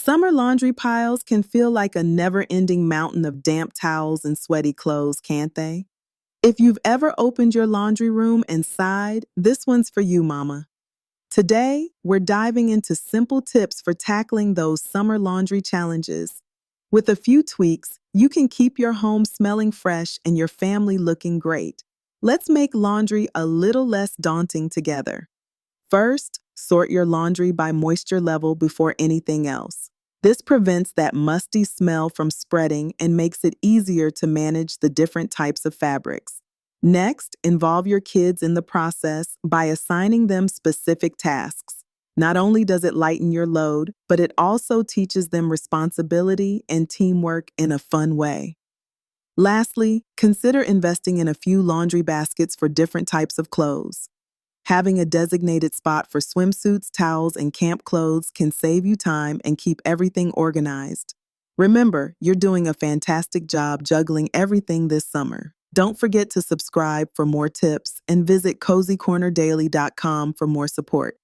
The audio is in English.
Summer laundry piles can feel like a never-ending mountain of damp towels and sweaty clothes, can't they? If you've ever opened your laundry room and sighed, this one's for you, Mama. Today, we're diving into simple tips for tackling those summer laundry challenges. With a few tweaks, you can keep your home smelling fresh and your family looking great. Let's make laundry a little less daunting together. First, sort your laundry by moisture level before anything else. This prevents that musty smell from spreading and makes it easier to manage the different types of fabrics. Next, involve your kids in the process by assigning them specific tasks. Not only does it lighten your load, but it also teaches them responsibility and teamwork in a fun way. Lastly, consider investing in a few laundry baskets for different types of clothes. Having a designated spot for swimsuits, towels, and camp clothes can save you time and keep everything organized. Remember, you're doing a fantastic job juggling everything this summer. Don't forget to subscribe for more tips and visit cozycornerdaily.com for more support.